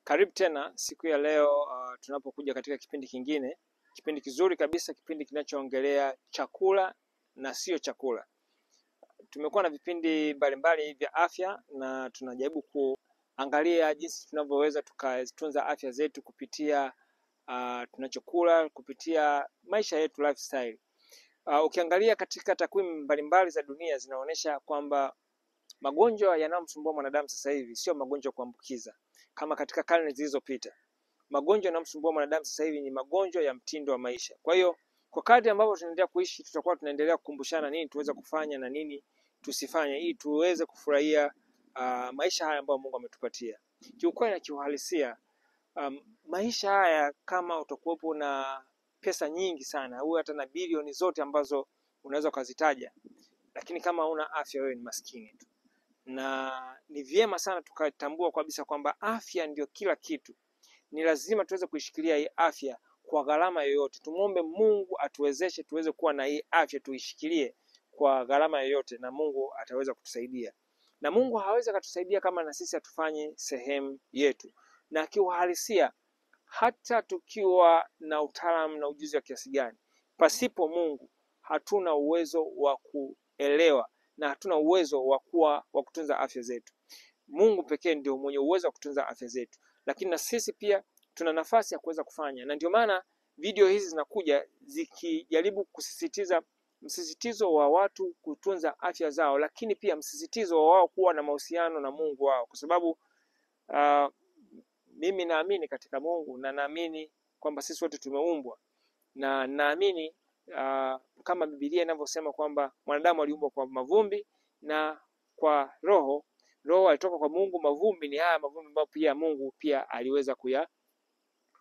Karibu tena siku ya leo tunapokuja katika kipindi kingine, kipindi kizuri kabisa, kipindi kinachoongelea chakula na sio chakula. Tumekuwa na vipindi mbalimbali vya afya na tunajaribu kuangalia jinsi tunavyoweza tukatunza afya zetu kupitia tunachokula, kupitia maisha yetu, lifestyle. Ukiangalia katika takwimu mbalimbali za dunia zinaonyesha kwamba magonjwa yanayomsumbua mwanadamu sasa hivi sio magonjwa kuambukiza kama katika karne zilizopita. Magonjwa yanayomsumbua mwanadamu sasa hivi ni magonjwa ya mtindo wa maisha. Kwa hiyo kwa kadri ambavyo tunaendelea kuishi, tutakuwa tunaendelea kukumbushana nini tuweze kufanya na nini tusifanye ili tuweze kufurahia maisha haya ambayo Mungu ametupatia. Kiukweli na kiuhalisia, maisha haya kama utakuwepo na pesa nyingi sana au hata na bilioni zote ambazo unaweza kuzitaja, lakini kama huna afya, wewe ni maskini tu. Na ni vyema sana tukatambua kabisa kwamba afya ndio kila kitu. Ni lazima tuweze kuishikilia hii afya kwa gharama yoyote. Tumuombe Mungu atuwezeshe tuweze kuwa na hii afya, tuishikilie kwa gharama yoyote, na Mungu ataweza kutusaidia. Na Mungu hawezi kutusaidia kama na sisi hatufanye sehemu yetu. Na kiuhalisia, hata tukiwa na utaalamu na ujuzi wa kiasi gani, pasipo Mungu hatuna uwezo wa kuelewa na hatuna uwezo wa kutunza afya zetu. Mungu pekee ndio mwenye uwezo wa kutunza afya zetu, lakini na sisi pia tuna nafasi ya kuweza kufanya. Na ndio maana video hizi zinakuja zikijaribu kusisitiza msisitizo wa watu kutunza afya zao, lakini pia msisitizo wa wao kuwa na mahusiano na Mungu wao, kwa sababu mimi naamini katika Mungu na naamini kwamba sisi wote tumeumbwa, na naamini kama Biblia inavyosema kwamba mwanadamu aliumbwa kwa mavumbi na kwa roho. Roho alitoka kwa Mungu, mavumbi ni haya mavumbi ambayo pia Mungu pia aliweza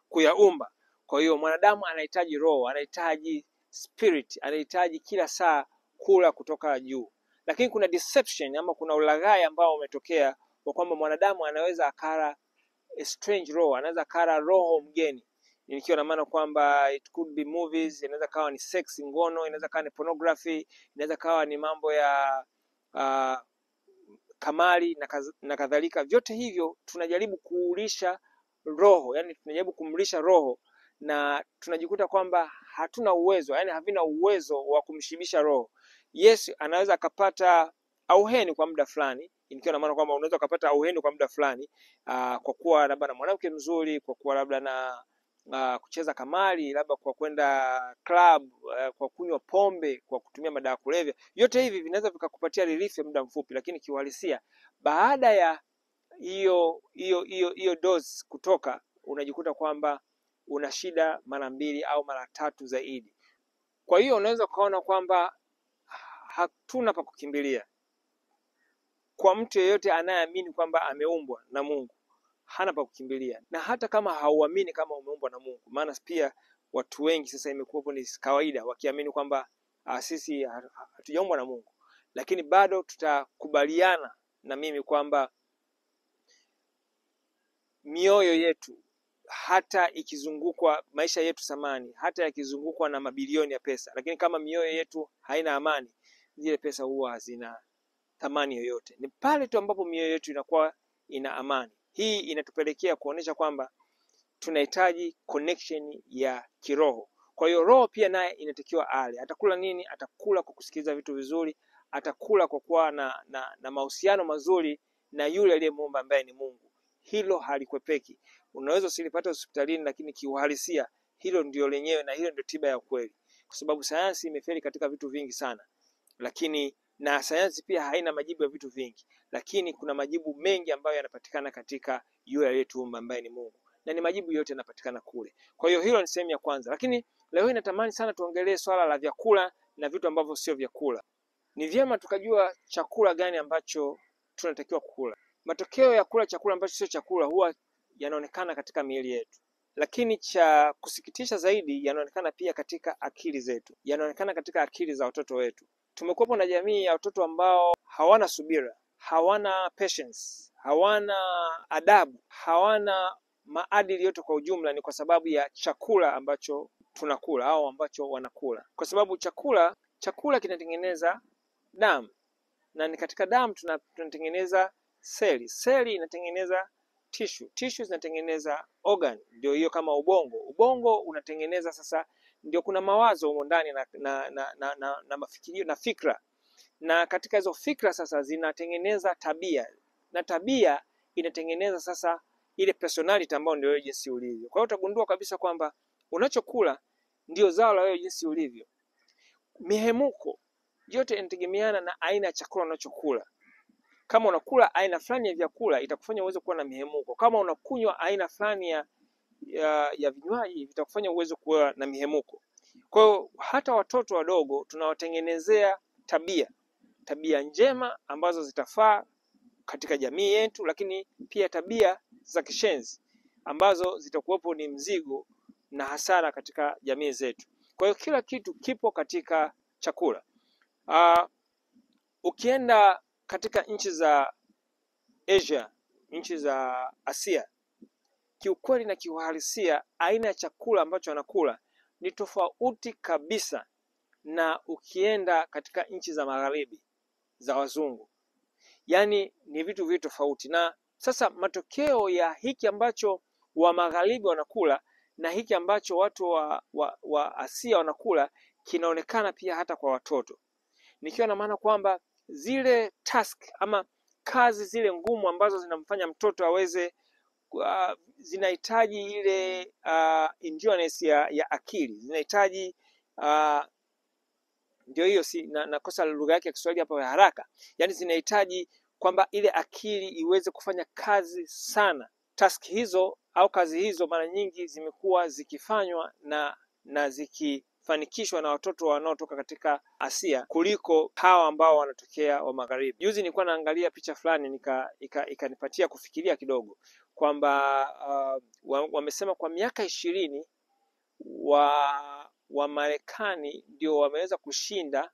kuyaumba. Kwa hiyo mwanadamu anahitaji roho, anahitaji spirit, anahitaji kila saa kula kutoka juu. Lakini kuna deception ama kuna ulaghai ambao umetokea kwa kwamba mwanadamu anaweza akala a strange roho, anaweza akala roho mgeni. Nikiwa na maana kwamba it could be movies, inaweza kawa ni sex, ngono, inaweza kawa ni pornography, inaweza kawa ni mambo ya kamari na kadhalika. Vyote hivyo tunajaribu kuulisha roho, yani tunajaribu kumlisha roho, na tunajikuta kwamba hatuna uwezo, yani havina uwezo wa kumshibisha roho. Yes, anaweza akapata auheni kwa muda fulani, nikiwa na maana kwamba unaweza kupata auheni kwa muda fulani kwa kuwa labda na mwanamke mzuri, kwa kuwa labda na kucheza kamari, labda kwa kwenda club, kwa kunywa pombe, kwa kutumia madawa kulevya. Yote hivi vinaweza vikakupatia relief ya muda mfupi, lakini kiuhalisia baada ya hiyo dose kutoka, unajikuta kwamba una shida mara 2 au mara 3 zaidi. Kwa hiyo unaweza kuona kwamba hatuna pa kukimbilia. Kwa mtu yeyote anayeamini kwamba ameumbwa na Mungu, hana pa kukimbilia. Na hata kama hauamini kama umeumbwa na Mungu, maana pia watu wengi sasa imekuwa ni kawaida wakiamini kwamba sisi hatujaumbwa na Mungu, lakini bado tutakubaliana na mimi kwamba mioyo yetu, hata ikizungukwa maisha yetu samani, hata yakizungukwa na mabilioni ya pesa, lakini kama mioyo yetu haina amani, zile pesa huwa hazina thamani yoyote. Ni pale tu ambapo mioyo yetu inakuwa ina amani. Hii inatupelekea kuonesha kwamba tunahitaji connection ya kiroho. Kwa hiyo roho pia naye inatakiwa ale. Atakula nini? Atakula kwa kusikiza vitu vizuri, atakula kwa kuwa na mahusiano mazuri na yule aliyemuumba ambaye ni Mungu. Hilo halikwepeki. Unaweza usilipata hospitalini, lakini kiuhalisia hilo ndio lenyewe, na hilo ndio tiba ya kweli. Kwa sababu sayansi imefeli katika vitu vingi sana, lakini na sayansi pia haina majibu ya vitu vingi, lakini kuna majibu mengi ambayo yanapatikana katika yule aliyetuumba ambaye ni Mungu, na ni majibu yote yanapatikana kule. Kwa hiyo hilo ni sehemu ya kwanza, lakini leo hii natamani sana tuongelee swala la vyakula na vitu ambavyo sio vyakula. Ni vyema tukajua chakula gani ambacho tunatakiwa kukula. Matokeo ya kula chakula ambacho sio chakula huwa yanaonekana katika miili yetu, lakini cha kusikitisha zaidi yanaonekana pia katika akili zetu, yanaonekana katika akili za watoto wetu. Tumekuwa na jamii ya watoto ambao hawana subira, hawana patience, hawana adabu, hawana maadili yote kwa ujumla. Ni kwa sababu ya chakula ambacho tunakula au ambacho wanakula. Kwa sababu chakula kinatengeneza damu, na ni katika damu tunatengeneza seli. Seli inatengeneza tissue. Tissue zinatengeneza organ, ndio hiyo kama ubongo. Ubongo unatengeneza sasa, ndio kuna mawazo humo ndani na mafikirio na fikra, na katika hizo fikra sasa zinatengeneza tabia, na tabia inatengeneza sasa ile personality ambayo ndio wewe jinsi ulivyo. Kwa hiyo utagundua kabisa kwamba unachokula ndio zao la wewe jinsi ulivyo. Mihemuko yote inategemeana na aina ya chakula unachokula. Kama unakula aina fulani ya vyakula itakufanya uweze kuwa na mihemuko. Kama unakunywa aina fulani ya vinywaji vitakufanya uweze kuwa na mihemuko. Kwa hiyo hata watoto wadogo tunawatengenezea tabia njema ambazo zitafaa katika jamii yetu, lakini pia tabia za kishenzi ambazo zitakuwepo ni mzigo na hasara katika jamii zetu. Kwa hiyo kila kitu kipo katika chakula. Ukienda katika nchi za Asia, nchi za Asia, kiukweli na kiuhalisia aina ya chakula ambacho wanakula ni tofauti kabisa na ukienda katika nchi za magharibi za wazungu. Yaani ni vitu viwili tofauti. Na sasa matokeo ya hiki ambacho wa magharibi wanakula na hiki ambacho watu wa Asia wanakula kinaonekana pia hata kwa watoto. Nikiwa na maana kwamba zile task ama kazi zile ngumu ambazo zinamfanya mtoto aweze zinahitaji ile endurance ya akili, zinahitaji ndio hiyo, si nakosa lugha yake ya Kiswahili hapa ya haraka. Yaani zinahitaji kwamba ile akili iweze kufanya kazi sana. Task hizo au kazi hizo mara nyingi zimekuwa zikifanywa na zikifanikishwa na watoto wanaotoka katika Asia kuliko hawa ambao wanatokea wa magharibi. Juzi nilikuwa naangalia picha fulani ikanipatia kufikiria kidogo kwamba wamesema kwa miaka 20 wa Marekani ndio wameweza kushinda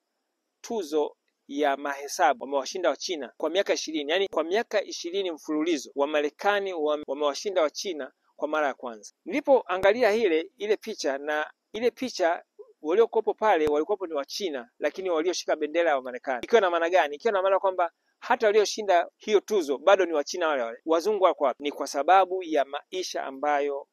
tuzo ya mahesabu, wamewashinda wa China kwa miaka 20. Yani kwa miaka 20 mfululizo wa Marekani wamewashinda wa China kwa mara ya kwanza. Nilipoangalia ile picha, na ile picha waliokuwepo pale walikuwepo ni wa China, lakini walioshika bendera ya Marekani. Ikiwa na maana gani? Ikiwa na maana kwamba hata walioshinda hiyo tuzo bado ni wa China wale. Wazungu wako wapi? Ni kwa sababu ya maisha ambayo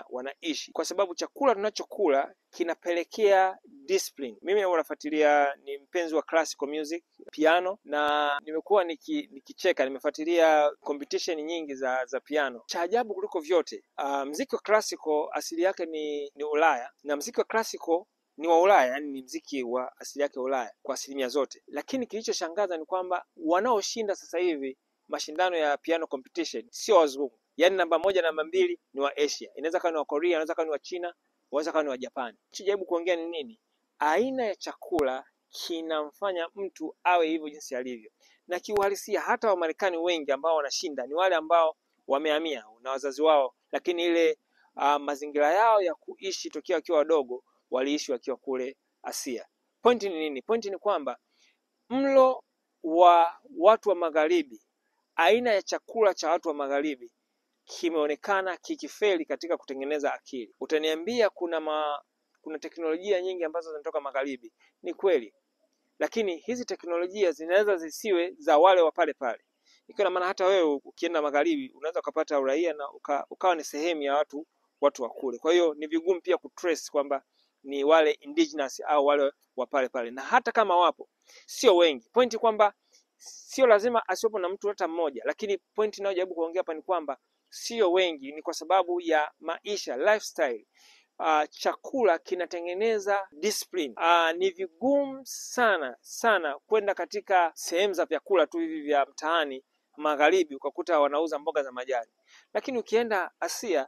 wanaishi, kwa sababu chakula tunachokula kinapelekea discipline. Mimi nafuatilia, ni mpenzi wa classical music, piano, na nimekuwa nikicheka nimefuatilia competition nyingi za piano. Cha ajabu kuliko vyote, muziki wa classical asili yake ni Ulaya, na muziki wa classical ni wa Ulaya, yani ni muziki wa asili yake Ulaya kwa asilimia zote. Lakini kilichoshangaza ni kwamba wanaoshinda sasa hivi mashindano ya piano competition sio wazungu. Yaani namba 1 na namba 2 ni wa Asia. Inaweza kuwa ni wa Korea, inaweza kuwa ni wa China, inaweza kuwa ni wa Japan. Chijaribu kuongea ni nini? Aina ya chakula kinamfanya mtu awe hivyo jinsi alivyo. Na kiuhalisia hata wa Marekani wengi ambao wanashinda ni wale ambao wamehamia na wazazi wao, lakini ile mazingira yao ya kuishi tokea wakiwa wadogo waliishi wakiwa kule Asia. Pointi ni nini? Pointi ni kwamba mlo wa watu wa magharibi, aina ya chakula cha watu wa magharibi kimeonekana kikifeli katika kutengeneza akili. Utaniambia kuna teknolojia nyingi ambazo zinatoka magharibi. Ni kweli. Lakini hizi teknolojia zinaweza zisiwe za wale wa pale pale. Ikiwa na maana hata wewe ukienda magharibi unaweza kupata uraia na ukawa ni sehemu ya watu wa kule. Kwa hiyo ni vigumu pia kutrace kwamba ni wale indigenous au wale wa pale pale. Na hata kama wapo, sio wengi. Pointi kwamba sio lazima asiwepo na mtu hata mmoja, lakini pointi ninayojaribu kuongea hapa ni kwamba sio wengi, ni kwa sababu ya maisha, lifestyle. Chakula kinatengeneza discipline. Ni vigumu sana kwenda katika sehemu za vyakula tu hivi vya mtaani magharibi ukakuta wanauza mboga za majani, lakini ukienda Asia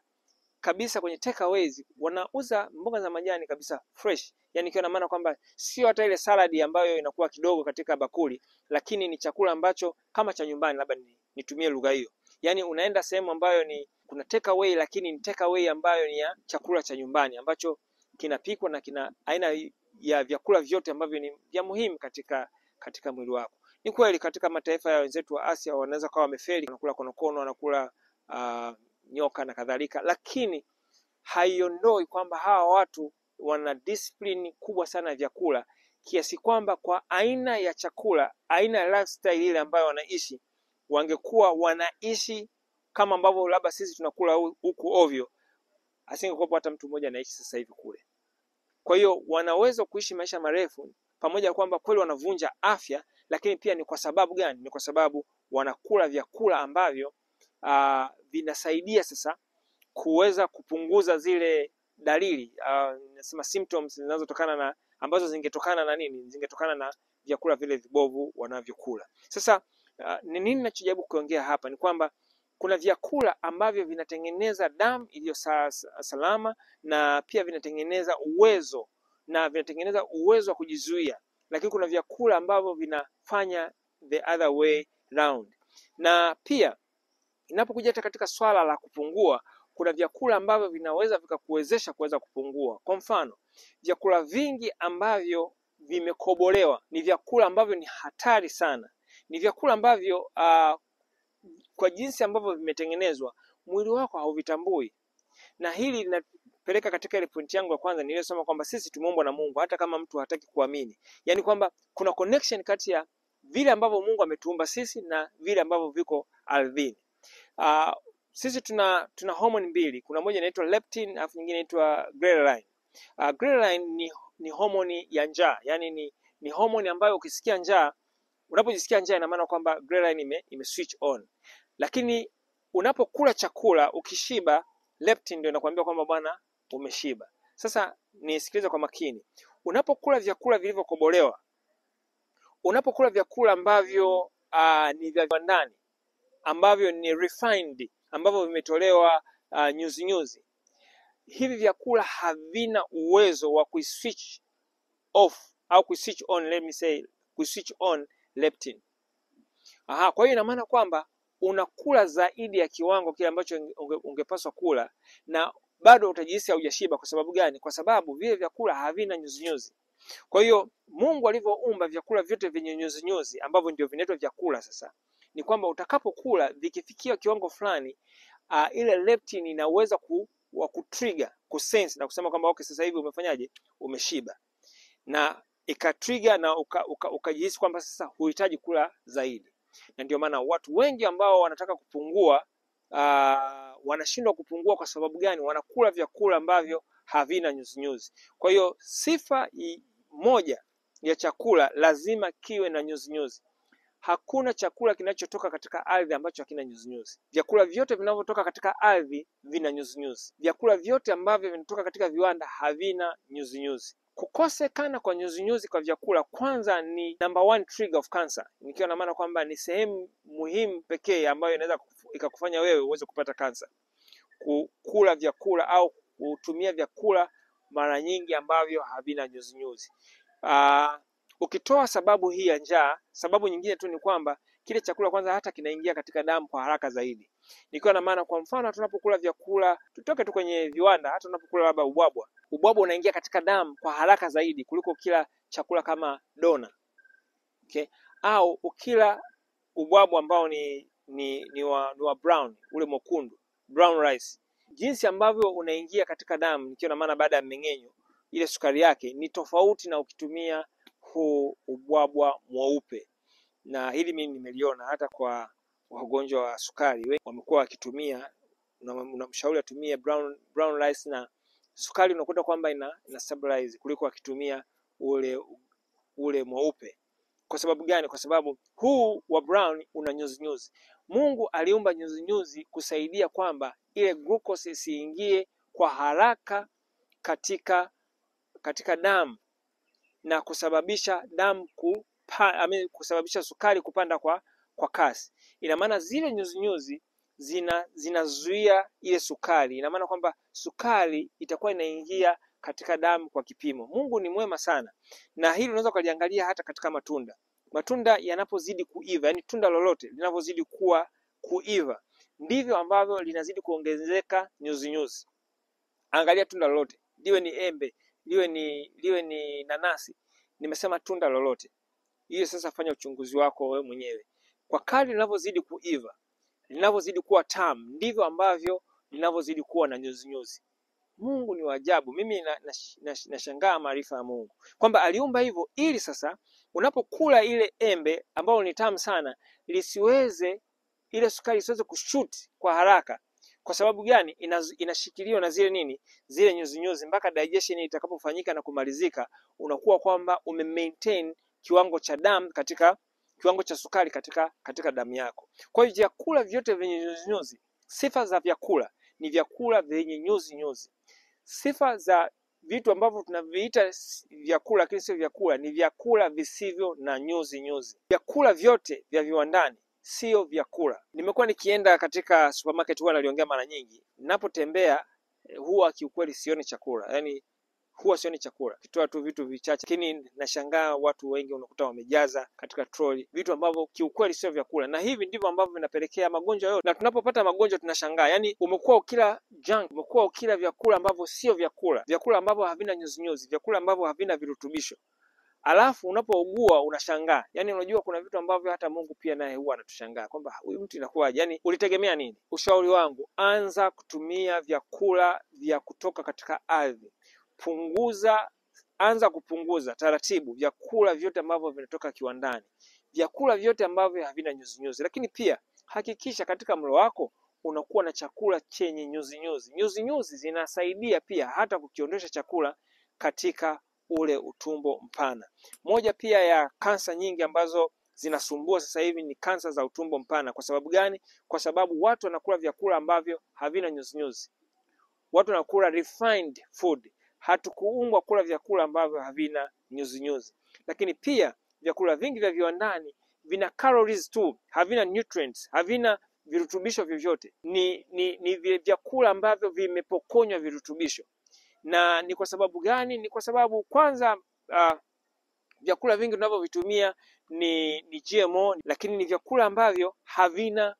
kabisa kwenye takeaways wanauza mboga za majani kabisa fresh. Yani ikiwa na maana kwamba sio hata ile saladi ambayo inakuwa kidogo katika bakuli, lakini ni chakula ambacho kama cha nyumbani, labda nitumie lugha hiyo. Yani unaenda sehemu ambayo kuna takeaway, lakini ni takeaway ambayo ni ya chakula cha nyumbani ambacho kinapikwa na kina aina ya vyakula vyote ambavyo ni vya muhimu katika mwili wako. Ni kweli katika mataifa ya wenzetu wa Asia wanaweza kuwa wamefeli, wanakula konokono, wanakula nyoka na kadhalika, lakini haiondoi kwamba hawa watu wana discipline kubwa sana ya vyakula, kiasi kwamba kwa aina ya chakula, aina ya lifestyle ile ambayo wanaishi, wangekuwa wanaishi kama ambavyo labda sisi tunakula huku ovyo, asingekuwa hata mtu mmoja anaishi sasa hivi kule. Kwa hiyo wanaweza kuishi maisha marefu, pamoja na kwamba kweli wanavunja afya, lakini pia ni kwa sababu gani? Ni kwa sababu wanakula vyakula ambavyo vinasaidia sasa kuweza kupunguza zile dalili, nasema symptoms zinazotokana na, ambazo zingetokana na nini? Zingetokana na vyakula vile vibovu wanavyokula. Sasa ni nini ninachojaribu kuongea hapa? Ni kwamba kuna vyakula ambavyo vinatengeneza damu iliyo salama, na pia vinatengeneza uwezo wa kujizuia, lakini kuna vyakula ambavyo vinafanya the other way round. Na pia inapokuja hata katika swala la kupungua, kuna vyakula ambavyo vinaweza vikakuwezesha kuweza kupungua. Kwa mfano, vyakula vingi ambavyo vimekobolewa ni vyakula ambavyo ni hatari sana. Ni vyakula ambavyo kwa jinsi ambavyo vimetengenezwa, mwili wako hauvitambui. Na hili linapeleka katika ile pointi yangu ya kwanza niliyosema kwamba sisi tumeumbwa na Mungu hata kama mtu hataki kuamini. Yaani kwamba kuna connection kati ya vile ambavyo Mungu ametuumba sisi na vile ambavyo viko ardhini. Sisi tuna hormone mbili. Kuna moja inaitwa leptin, alafu nyingine inaitwa ghrelin. Ghrelin ni hormone ya njaa. Yaani ni hormone ambayo ukisikia njaa, unapojisikia njaa, ina maana kwamba ghrelin ime switch on. Lakini unapokula chakula ukishiba, leptin ndio inakuambia kwamba bwana umeshiba. Sasa nisikilize kwa makini. Unapokula vyakula vilivyokobolewa, unapokula vyakula ambavyo ni vya viwandani, ambavyo ni refined, ambavyo vimetolewa nyuzi, hivi vyakula havina uwezo wa kuiswitch off au kuiswitch on, let me say kuiswitch on leptin. Kwa hiyo ina maana kwamba unakula zaidi ya kiwango kile ambacho ungepaswa kula, na bado utajihisi haujashiba. Kwa sababu gani? Kwa sababu vile vyakula havina nyuzi. Kwa hiyo Mungu alivyoumba vyakula vyote vyenye nyuzi ambavyo ndio vinaitwa vyakula, sasa ni kwamba utakapokula vikifikia kiwango fulani, ile leptin inaweza kutrigger, kusense na kusema kwamba okay, sasa hivi umefanyaje? Umeshiba. Na ikatrigger na ukajihisi kwamba sasa huhitaji kula zaidi. Na ndio maana watu wengi ambao wanataka kupungua wanashindwa kupungua. Kwa sababu gani? Wanakula vyakula ambavyo havina nyuzi. Kwa hiyo sifa moja ya chakula, lazima kiwe na nyuzi. Hakuna chakula kinachotoka katika ardhi ambacho hakina nyuzi. Vyakula vyote vinavyotoka katika ardhi vina nyuzi. Vyakula vyote ambavyo vinatoka katika viwanda havina nyuzi. Kukosekana kwa nyuzi kwa vyakula, kwanza ni number one trigger of cancer. Nikiwa na maana kwamba ni sehemu muhimu pekee ambayo inaweza ikakufanya wewe uweze kupata kansa. Kula vyakula au kutumia vyakula mara nyingi ambavyo havina nyuzi. Ukitoa sababu hii ya njaa, sababu nyingine tu ni kwamba kile chakula kwanza hata kinaingia katika damu kwa haraka zaidi. Nikiwa na maana, kwa mfano tunapokula vyakula, tutoke tu kwenye viwanda, hata tunapokula labda ubwabwa unaingia katika damu kwa haraka zaidi kuliko kila chakula kama dona. Okay? Au ukila ubwabwa ambao ni wa brown, ule mwekundu, brown rice, jinsi ambavyo unaingia katika damu, nikiwa na maana baada ya mmeng'enyo, ile sukari yake ni tofauti na ukitumia huu ubwabwa mweupe. Na hili mimi nimeliona hata kwa wagonjwa wa sukari, wamekuwa wakitumia, unamshauri atumie brown rice na sukari, unakuta kwamba ina stabilize kuliko akitumia ule mweupe. Kwa sababu gani? Kwa sababu huu wa brown una nyuzi. Mungu aliumba nyuzi kusaidia kwamba ile glucose isiingie kwa haraka katika damu na kusababisha kusababisha sukari kupanda kwa kasi. Ina maana zile nyuzi zinazuia ile sukari. Ina maana kwamba sukari itakuwa inaingia katika damu kwa kipimo. Mungu ni mwema sana. Na hili unaweza kuliangalia hata katika matunda. Matunda yanapozidi kuiva, yani tunda lolote linapozidi kuiva, ndivyo ambavyo linazidi kuongezeka nyuzi. Angalia tunda lolote, liwe ni embe, liwe ni nanasi. Nimesema tunda lolote. Hiyo sasa fanya uchunguzi wako wewe mwenyewe. Kwa kadri linavyozidi kuiva, linavyozidi kuwa tamu, ndivyo ambavyo linavyozidi kuwa na nyuzi. Mungu ni wa ajabu. Mimi nashangaa maarifa ya Mungu kwamba aliumba hivyo ili sasa unapokula ile embe ambalo ni tamu sana lisiweze ile sukari isiweze kushoot kwa haraka. Kwa sababu gani? Inashikiliwa na zile nini, zile nyuzi mpaka digestion itakapofanyika na kumalizika, unakuwa kwamba maintain kiwango cha damu katika kiwango cha sukari katika damu yako. Kwa hiyo vyakula vyote vyenye nyuzi, sifa za vyakula ni vyakula vyenye nyuzi. Sifa za vitu ambavyo tunaviita vyakula lakini sio vyakula ni vyakula visivyo na nyuzi. Vyakula vyote vya viwandani sio vyakula. Nimekuwa nikienda katika supermarket, huwa naliongea mara nyingi. Ninapotembea huwa kiukweli sioni chakula. Yaani huwa sioni chakula. Kitoa tu vitu vichache. Lakini nashangaa watu wengi unakuta wamejaza katika troli vitu ambavyo kiukweli sio vyakula. Na hivi ndivyo ambavyo vinapelekea magonjwa yote. Na tunapopata magonjwa tunashangaa. Yaani umekuwa ukila junk, umekuwa ukila vyakula ambavyo sio vyakula. Vyakula ambavyo havina nyuzi, vyakula ambavyo havina virutubisho. Alafu unapougua unashangaa. Yaani unajua kuna vitu ambavyo hata Mungu pia naye huwa anatushangaa kwamba huyu mtu inakuwaje? Yaani ulitegemea nini? Ushauri wangu, anza kutumia vyakula vya kutoka katika ardhi. Anza kupunguza taratibu vyakula vyote ambavyo vinatoka kiwandani. Vyakula vyote ambavyo havina nyuzi. Lakini pia hakikisha katika mlo wako unakuwa na chakula chenye nyuzi. Nyuzi zinasaidia pia hata kukiondosha chakula katika ule utumbo mpana. Moja pia ya kansa nyingi ambazo zinasumbua sasa hivi ni kansa za utumbo mpana. Kwa sababu gani? Kwa sababu watu wanakula vyakula ambavyo havina nyuzi. Watu wanakula refined food. Hatukuumbwa kula vyakula ambavyo havina nyuzi. Lakini pia vyakula vingi vya viwandani vina calories tu, havina nutrients, havina virutubisho vyovyote. Ni vyakula ambavyo vimepokonywa virutubisho. Na ni kwa sababu gani? Ni kwa sababu kwanza vyakula vingi tunavyovitumia ni GMO, lakini ni vyakula ambavyo havina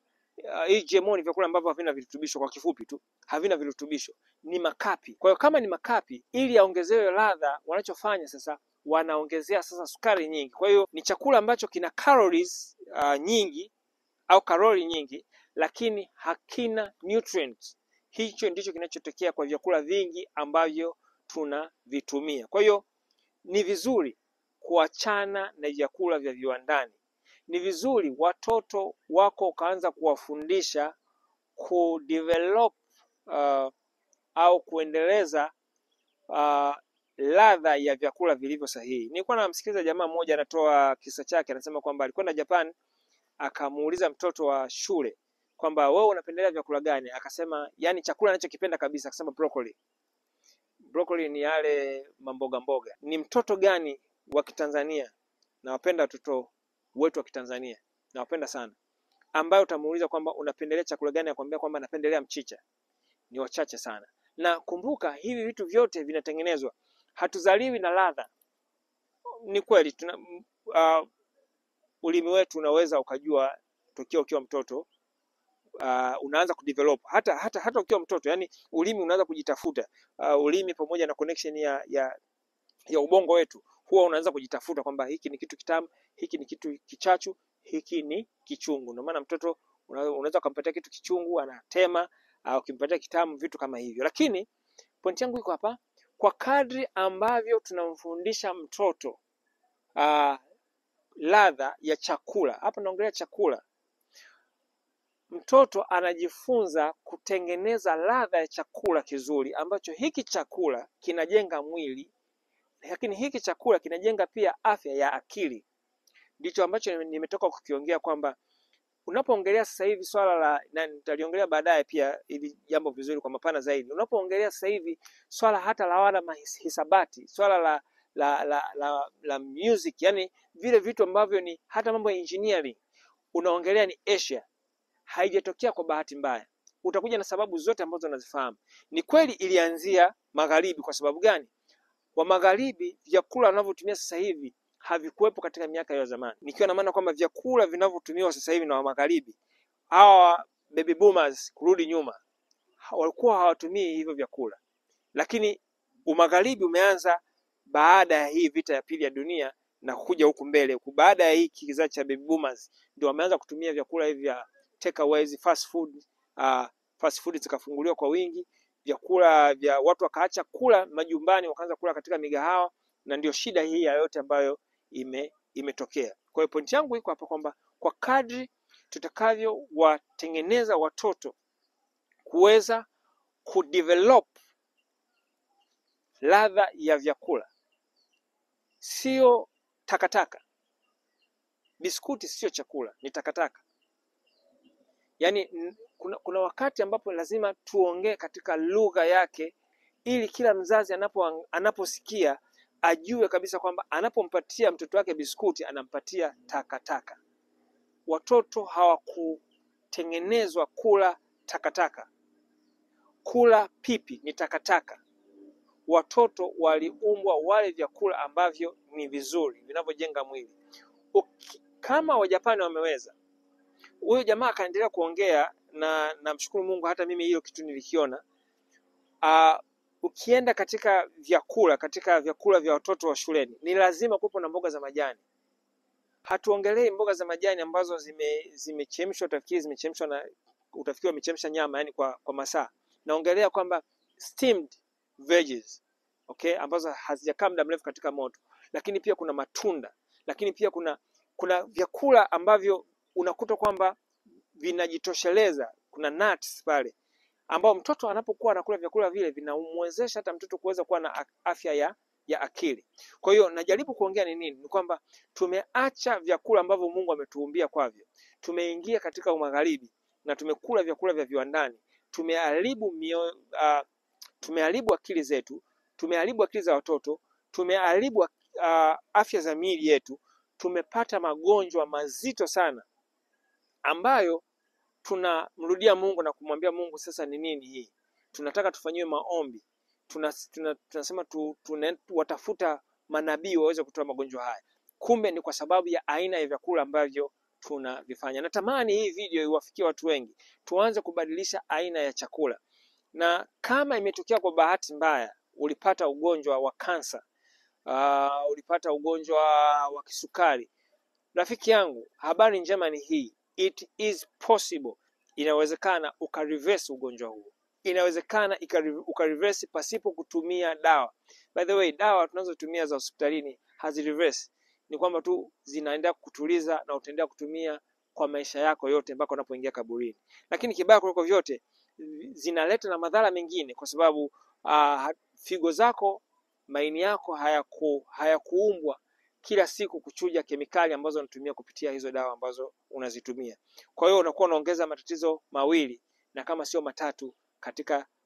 hii GMO ni vyakula ambavyo havina virutubisho. Kwa kifupi tu, havina virutubisho, ni makapi. Kwa hiyo kama ni makapi, ili aongezewe ladha, wanachofanya sasa wanaongezea sasa sukari nyingi. Kwa hiyo ni chakula ambacho kina calories nyingi au kalori nyingi, lakini hakina nutrients. Hicho ndicho kinachotokea kwa vyakula vingi ambavyo tunavitumia. Kwa hiyo ni vizuri kuachana na vyakula vya viwandani. Ni vizuri watoto wako ukaanza kuwafundisha kudevelop au kuendeleza ladha ya vyakula vilivyo sahihi. Nilikuwa namsikiliza jamaa mmoja anatoa kisa chake, anasema kwamba alikwenda Japan, akamuuliza mtoto wa shule kwamba wewe unapendelea vyakula gani? Akasema yani chakula anachokipenda kabisa, akasema broccoli. Broccoli ni yale mamboga mboga. Ni mtoto gani wa Kitanzania, na wapenda watoto wetu wa Kitanzania, na wapenda sana, ambayo utamuuliza kwamba unapendelea chakula gani, akwambia kwamba napendelea mchicha? Ni wachache sana. Na kumbuka hivi vitu vyote vinatengenezwa, hatuzaliwi na ladha. Ni kweli ulimi wetu unaweza ukajua tokio ukiwa mtoto, unaanza kudevelop hata ukiwa mtoto. Yani ulimi unaanza kujitafuta. Ulimi pamoja na connection ya ubongo wetu huwa unaanza kujitafuta kwamba hiki ni kitu kitamu, hiki ni kitu kichachu, hiki ni kichungu. Ndio maana mtoto unaweza kumpatia kitu kichungu anatema, au ukimpatia kitamu, vitu kama hivyo. Lakini point yangu iko hapa, kwa kadri ambavyo tunamfundisha mtoto ladha ya chakula, hapa naongelea chakula, mtoto anajifunza kutengeneza ladha ya chakula kizuri, ambacho hiki chakula kinajenga mwili, lakini hiki chakula kinajenga pia afya ya akili. Ndicho ambacho nimetoka kukiongea kwamba unapoongelea sasa hivi swala la, na nitaliongelea baadaye pia ili jambo vizuri kwa mapana zaidi. Unapoongelea sasa hivi swala hata la wana hisabati, swala la music, yani vile vitu ambavyo ni hata mambo ya engineering, unaongelea ni Asia. Haijatokea kwa bahati mbaya. Utakuja na sababu zote ambazo unazifahamu. Ni kweli ilianzia magharibi. Kwa sababu gani? Wa magharibi vyakula wanavyotumia sasa hivi havikuwepo katika miaka ya zamani. Nikiwa na maana kwamba vyakula vinavyotumiwa sasa hivi na wa magharibi, hawa baby boomers kurudi nyuma, walikuwa hawatumii hivyo vyakula. Lakini umagharibi umeanza baada ya hii vita ya pili ya dunia na kuja huku mbele, baada ya hii kizazi cha baby boomers ndio wameanza kutumia vyakula hivi vya takeaways, fast food zikafunguliwa kwa wingi, vyakula vya watu wakaacha kula majumbani, wakaanza kula katika migahawa, na ndio shida hii ya yote ambayo imetokea. Kwa hiyo point yangu iko hapa kwamba kwa kadri tutakavyowatengeneza watoto kuweza kudevelop ladha ya vyakula. Sio takataka. Biskuti sio chakula, ni takataka. Yaani kuna wakati ambapo lazima tuongee katika lugha yake, ili kila mzazi anaposikia ajue kabisa kwamba anapompatia mtoto wake biskuti anampatia takataka. Watoto hawakutengenezwa kula takataka. Kula pipi ni takataka. Watoto waliumbwa wale vyakula ambavyo ni vizuri, vinavyojenga mwili. Kama Wajapani wameweza, huyo jamaa akaendelea kuongea, na namshukuru Mungu hata mimi hiyo kitu nilikiona. Ukienda katika vyakula vya watoto wa shuleni, ni lazima kuwepo na mboga za majani. Hatuongelei mboga za majani ambazo zimechemshwa, utafikiri wamechemsha nyama, yani kwa masaa. Naongelea kwamba steamed veggies, okay, ambazo hazijakaa muda mrefu katika moto. Lakini pia kuna matunda, lakini pia kuna vyakula ambavyo unakuta kwamba vinajitosheleza. Kuna nuts pale, ambao mtoto anapokuwa anakula vyakula vile vinamwezesha hata mtoto kuweza kuwa na afya ya akili. Kwa hiyo najaribu kuongea ni nini? Ni kwamba tumeacha vyakula ambavyo Mungu ametuumbia kwavyo. Tumeingia katika umagharibi na tumekula vyakula vya viwandani. Tumeharibu akili zetu, tumeharibu akili za watoto, tumeharibu afya za miili yetu. Tumepata magonjwa mazito sana ambayo tunamrudia Mungu na kumwambia Mungu, sasa ni nini hii? Tunataka tufanyiwe maombi. Tunasema watafuta manabii waweze kutoa magonjwa haya. Kumbe ni kwa sababu ya aina ya vyakula ambavyo tunavifanya. Natamani hii video iwafikie watu wengi. Tuanze kubadilisha aina ya chakula. Na kama imetokea kwa bahati mbaya ulipata ugonjwa wa kansa, ulipata ugonjwa wa kisukari, rafiki yangu, habari njema ni hii. It is possible. Inawezekana ukareverse ugonjwa huo. Inawezekana ukareverse pasipo kutumia dawa. By the way, dawa tunazotumia za hospitalini hazireverse. Ni kwamba tu zinaendelea kutuliza na utaendelea kutumia kwa maisha yako yote mpaka unapoingia kaburini. Lakini kibaya kuliko vyote, zinaleta na madhara mengine, kwa sababu figo zako, maini yako hayakuumbwa kila siku kuchuja kemikali ambazo unatumia kupitia hizo dawa ambazo unazitumia. Kwa hiyo unakuwa unaongeza matatizo mawili na kama sio matatu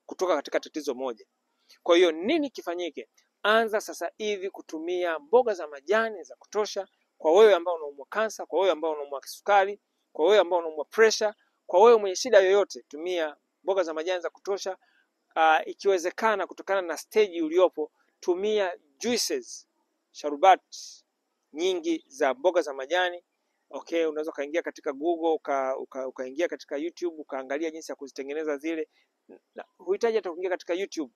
kutoka katika tatizo moja. Kwa hiyo nini kifanyike? Anza sasa hivi kutumia mboga za majani za kutosha. Kwa wewe ambao unaumwa kansa, kwa wewe ambao unaumwa kisukari, kwa wewe ambao unaumwa pressure, kwa wewe mwenye shida yoyote, tumia mboga za majani za kutosha. Ikiwezekana, kutokana na stage uliopo, tumia juices, sharubati nyingi za mboga za majani. Okay, unaweza kaingia katika Google, ukaingia katika YouTube, ukaangalia jinsi ya kuzitengeneza zile. Huhitaji hata kuingia katika YouTube.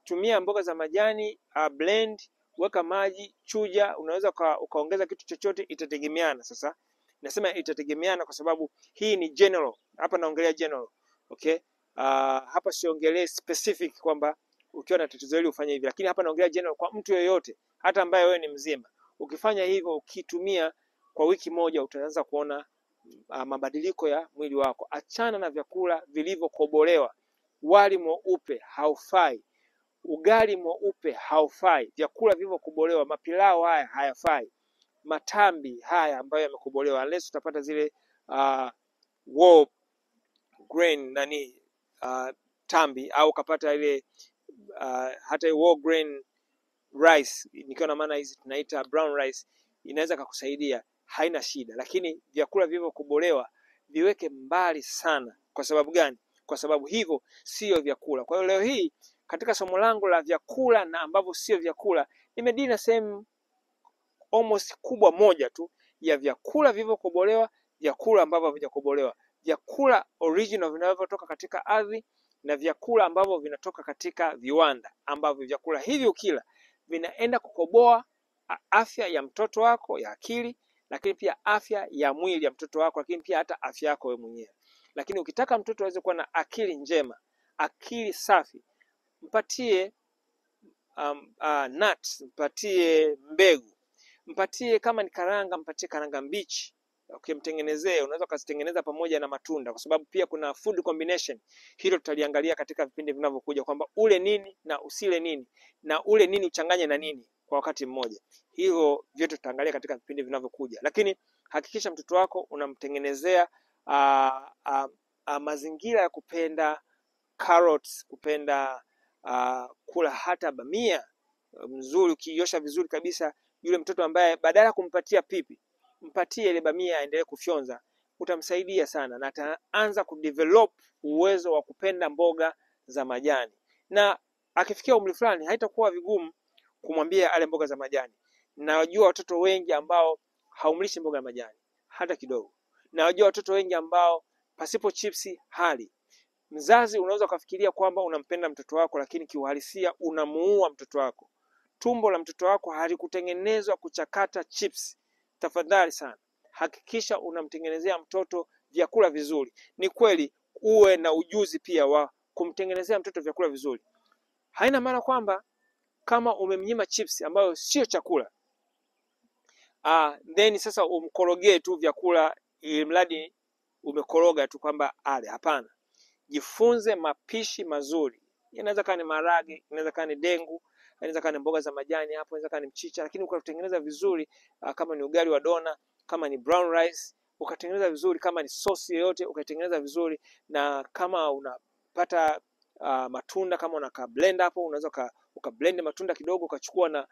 Tumia mboga za majani, blend, weka maji, chuja. Unaweza ukaongeza kitu chochote, itategemeana. Sasa nasema itategemeana kwa sababu hii ni general. Hapa naongelea general. Okay? Hapa siongelee specific kwamba ukiwa na tatizo hili ufanye hivi, lakini hapa naongelea general kwa mtu yeyote, hata ambaye wewe ni mzima. Ukifanya hivyo, ukitumia kwa wiki moja, utaanza kuona mabadiliko ya mwili wako. Achana na vyakula vilivyokobolewa. Wali mweupe haufai, ugali mweupe haufai, vyakula vilivyokobolewa, mapilau haya hayafai, matambi haya ambayo yamekobolewa, unless utapata zile whole grain tambi, au kapata ile hata whole grain rice, nikiwa na maana hizi tunaita brown rice, inaweza kukusaidia, haina shida. Lakini vyakula vilivyokobolewa viweke mbali sana. Kwa sababu gani? Kwa sababu hivyo sio vyakula. Kwa hiyo leo hii katika somo langu la vyakula na ambavyo sio vyakula, nimedili na sehemu almost kubwa moja tu ya vyakula vilivyokobolewa, vyakula ambavyo havijakobolewa, vyakula original vinavyotoka katika ardhi, na vyakula ambavyo vinatoka katika viwanda, ambavyo vyakula hivi ukila vinaenda kukoboa afya ya mtoto wako ya akili, lakini pia afya ya mwili ya mtoto wako, lakini pia hata afya yako wewe mwenyewe. Lakini ukitaka mtoto aweze kuwa na akili njema, akili safi, mpatie nuts, mpatie mbegu, mpatie kama ni karanga, mpatie karanga mbichi, ukimtengenezee unaweza kuzitengeneza pamoja na matunda, kwa sababu pia kuna food combination. Hilo tutaliangalia katika vipindi vinavyokuja, kwamba ule nini na usile nini, na ule nini uchanganye na nini kwa wakati mmoja. Hivyo vyote tutaangalia katika vipindi vinavyokuja, lakini hakikisha mtoto wako unamtengenezea mazingira ya kupenda carrots, kupenda kula hata bamia mzuri. Ukiosha vizuri kabisa, yule mtoto ambaye badala ya kumpatia pipi, mpatie ile bamia aendelee kufyonza, utamsaidia sana na ataanza kudevelop uwezo wa kupenda mboga za majani, na akifikia umri fulani haitakuwa vigumu kumwambia ale mboga za majani. Najua watoto wengi ambao haumlishi mboga za majani hata kidogo. Najua watoto wengi ambao pasipo chipsi hali. Mzazi unaweza kufikiria kwamba unampenda mtoto wako, lakini kiuhalisia unamuua mtoto wako. Tumbo la mtoto wako halikutengenezwa kuchakata chips. Tafadhali sana, hakikisha unamtengenezea mtoto vyakula vizuri. Ni kweli uwe na ujuzi pia wa kumtengenezea mtoto vyakula vizuri. Haina maana kwamba kama umemnyima chips ambayo sio chakula, then sasa umkorogee tu vyakula ili mradi umekoroga tu kwamba ale. Hapana. Jifunze mapishi mazuri. Inaweza kuwa ni maharage, inaweza kuwa ni dengu, inaweza kuwa ni mboga za majani, hapo inaweza kuwa ni mchicha, lakini ukatengeneza vizuri, kama ni ugali wa dona, kama ni brown rice, ukatengeneza vizuri, kama ni sauce yoyote ukatengeneza vizuri. Na kama unapata matunda, kama unaka blend hapo, unaweza ukablend matunda kidogo, ukachukua na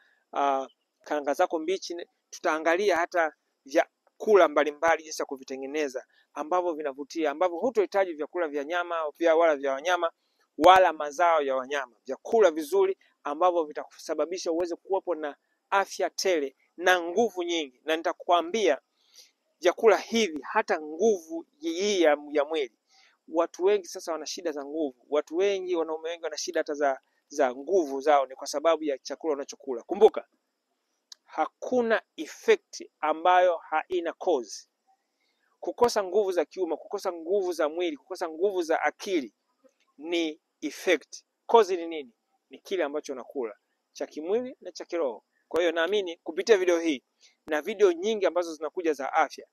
karanga zako mbichi. Tutaangalia hata vyakula mbalimbali jinsi ya kuvitengeneza ambavyo vinavutia, ambavyo hutohitaji vyakula vya nyama wala vya wanyama wala mazao ya wanyama. Vyakula vizuri ambavyo vitakusababisha uweze kuwepo na afya tele na nguvu nyingi. Na nitakwambia vyakula hivi hata nguvu hii ya mwili. Watu wengi sasa wana shida za nguvu. Watu wengi, wanaume wengi wana shida hata za nguvu zao, ni kwa sababu ya chakula wanachokula. Kumbuka, hakuna effect ambayo haina cause. Kukosa nguvu za kiume, kukosa nguvu za mwili, kukosa nguvu za akili ni effect. Cause ni nini? Ni kile ambacho unakula, cha kimwili na cha kiroho. Kwa hiyo naamini kupitia video hii na video nyingi ambazo zinakuja za afya,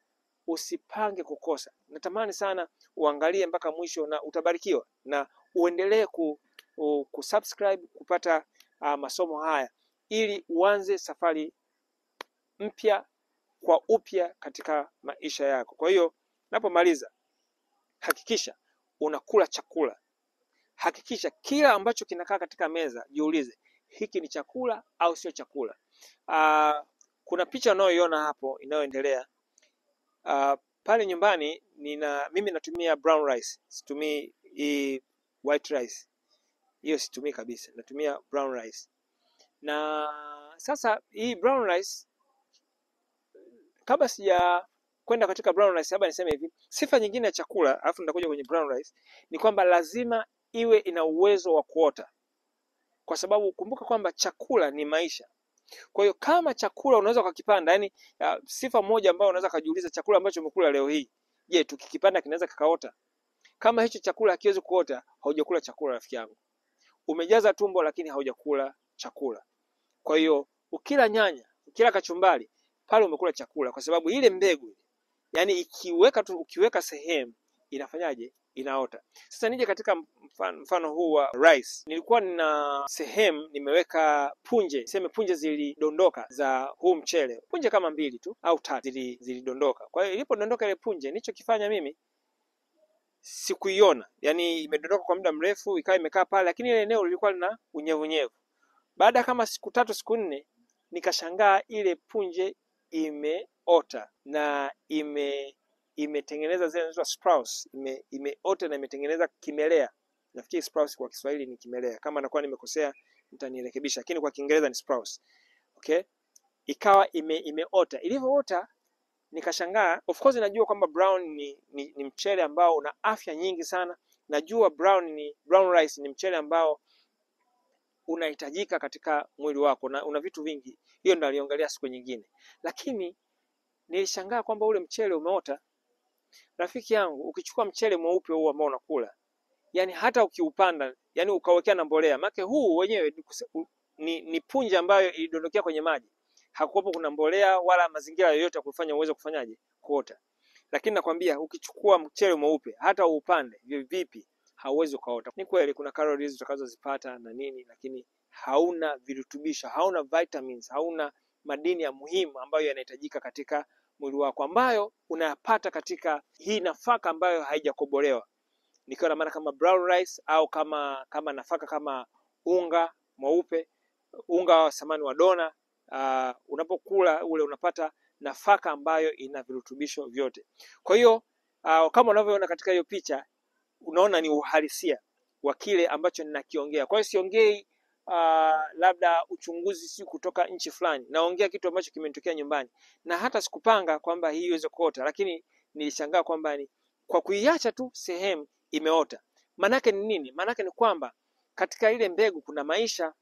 usipange kukosa. Natamani sana uangalie mpaka mwisho na utabarikiwa, na uendelee kusubscribe kupata masomo haya, ili uanze safari mpya kwa upya katika maisha yako. Kwa hiyo napomaliza, hakikisha unakula chakula. Hakikisha kila ambacho kinakaa katika meza, jiulize, hiki ni chakula au sio chakula? Kuna picha unayoiona hapo inayoendelea pale nyumbani. Mimi natumia brown rice, situmii white rice. Hiyo situmii kabisa, natumia brown rice. Na sasa hii brown rice, kabla sija kwenda katika brown rice, hapa niseme hivi, sifa nyingine ya chakula, alafu nitakuja kwenye brown rice, ni kwamba lazima iwe ina uwezo wa kuota. Kwa sababu kumbuka kwamba chakula ni maisha. Kwa hiyo kama chakula unaweza kukipanda, yani sifa moja ambayo unaweza kujiuliza, chakula ambacho umekula leo hii, je, tukikipanda kinaweza kikaota? Kama hicho chakula hakiwezi kuota, haujakula chakula rafiki yangu. Umejaza tumbo lakini haujakula chakula. Kwa hiyo ukila nyanya, ukila kachumbari, pale umekula chakula, kwa sababu ile mbegu, yani ukiweka sehemu inafanyaje? Inaota. Sasa nije katika mfano huu wa rice. Nilikuwa nina sehemu nimeweka punje, sema punje zilidondoka za huu mchele, punje kama 2 tu au 3 zilidondoka. Kwa hiyo ilipodondoka ile punje, nilichokifanya mimi sikuiona, yani imedondoka kwa muda mrefu, ikawa imekaa pale, lakini ile eneo lilikuwa lina unyevunyevu. Baada kama siku 3 siku 4, nikashangaa ile punje imeota na imetengeneza zile zinaitwa sprouts, imeota na imetengeneza kimelea. Nafikiri sprouts kwa Kiswahili ni kimelea. Kama nakuwa nimekosea mtanirekebisha, lakini kwa Kiingereza ni sprouts. Okay? Ikawa imeota. Ilivyoota nikashangaa. Of course najua kwamba brown ni mchele ambao una afya nyingi sana. Najua brown rice ni mchele ambao unahitajika katika mwili wako na una vitu vingi. Hiyo ndio naliongelea siku nyingine. Lakini nilishangaa kwamba ule mchele umeota. Rafiki yangu, ukichukua mchele mweupe huu ambao unakula, yani hata ukiupanda, yani ukawekea na mbolea, maana huu wenyewe ni punje ambayo ilidondokea kwenye maji. Hakuwepo kuna mbolea wala mazingira yoyote ya kufanya uweze kufanyaje? Kuota. lakini nakwambia ukichukua mchele mweupe hata upande vipi hauwezi ukaota. Ni kweli kuna calories utakazozipata na nini, lakini hauna virutubisho, hauna vitamins, hauna madini ya muhimu ambayo yanahitajika katika mwili wako, ambayo unayapata katika hii nafaka ambayo haijakobolewa. Nikiwa na maana kama brown rice au kama nafaka kama unga mweupe, unga wa samani wa dona. Unapokula ule unapata nafaka ambayo ina virutubisho vyote. Kwa hiyo kama unavyoona katika hiyo picha, unaona ni uhalisia wa kile ambacho ninakiongea. Kwa hiyo siongei labda uchunguzi si kutoka nchi fulani, naongea kitu ambacho kimetokea nyumbani, na hata sikupanga kwamba hii iweze kuota, lakini nilishangaa kwamba ni kwa kuiacha tu sehemu imeota. Manake ni nini? Manake ni kwamba katika ile mbegu kuna maisha,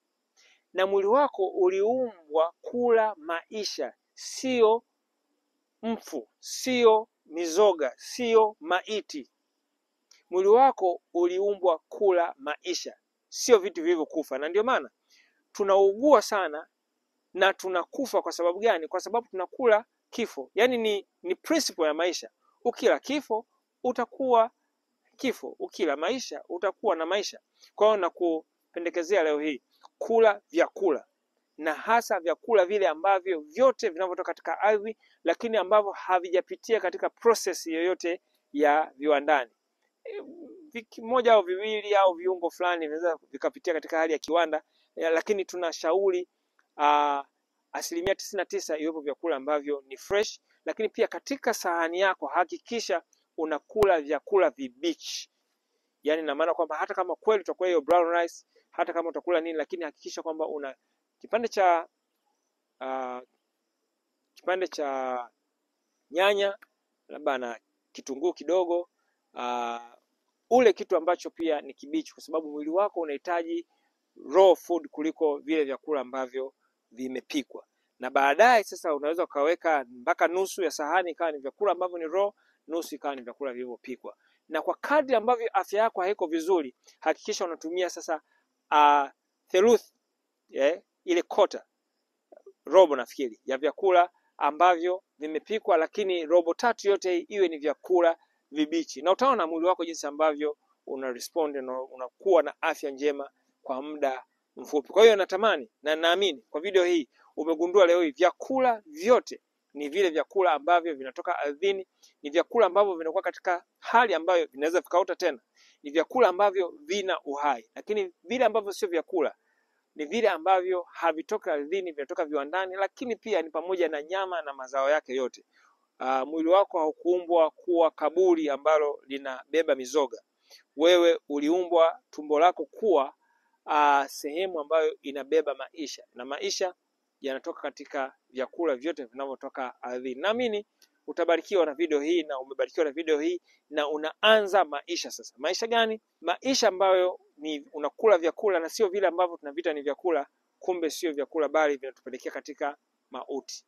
na mwili wako uliumbwa kula maisha, sio mfu, sio mizoga, sio maiti. Mwili wako uliumbwa kula maisha, sio vitu vilivyokufa. Na ndio maana tunaugua sana na tunakufa. Kwa sababu gani? Kwa sababu tunakula kifo. Yaani ni principle ya maisha. Ukila kifo utakuwa kifo, ukila maisha utakuwa na maisha. Kwa hiyo nakupendekezea leo hii kula vyakula, na hasa vyakula vile ambavyo vyote vinavyotoka katika ardhi, lakini ambavyo havijapitia katika process yoyote ya viwandani. Moja au viwili au viungo fulani vinaweza vikapitia katika hali ya kiwanda, lakini tunashauri 99% iwepo vyakula ambavyo ni fresh. Lakini pia katika sahani yako hakikisha unakula vyakula vibichi. Yaani na maana kwamba hata kama kweli utakula hiyo brown rice, hata kama utakula nini, lakini hakikisha kwamba una kipande cha nyanya labda na kitunguu kidogo, ule kitu ambacho pia ni kibichi, kwa sababu mwili wako unahitaji raw food kuliko vile vyakula ambavyo vimepikwa. Na baadaye sasa unaweza ukaweka mpaka nusu ya sahani ikawa ni vyakula ambavyo ni raw, nusu ikawa ni vyakula vilivyopikwa. Na kwa kadri ambavyo afya yako haiko vizuri, hakikisha unatumia sasa theluthi, ile kota, robo nafikiri ya vyakula ambavyo vimepikwa, lakini robo tatu yote iwe ni vyakula vibichi. Na utaona mwili wako jinsi ambavyo una respond na unakuwa na afya njema kwa muda mfupi. Kwa hiyo natamani na naamini kwa video hii umegundua leo hii vyakula vyote ni vile vyakula ambavyo vinatoka ardhini, ni vyakula ambavyo vinakuwa katika hali ambayo vinaweza vikaota tena, ni vyakula ambavyo vina uhai. Lakini vile ambavyo sio vyakula ni vile ambavyo havitoka ardhini, vinatoka viwandani, lakini pia ni pamoja na nyama na mazao yake yote. Mwili wako haukuumbwa kuwa kaburi ambalo linabeba mizoga. Wewe uliumbwa tumbo lako kuwa sehemu ambayo inabeba maisha, na maisha yanatoka katika vyakula vyote vinavyotoka ardhini. Naamini utabarikiwa na video hii, na umebarikiwa na video hii, na unaanza maisha sasa. Maisha gani? Maisha ambayo ni unakula vyakula na sio vile ambavyo tunavita ni vyakula, kumbe sio vyakula bali vinatupelekea katika mauti.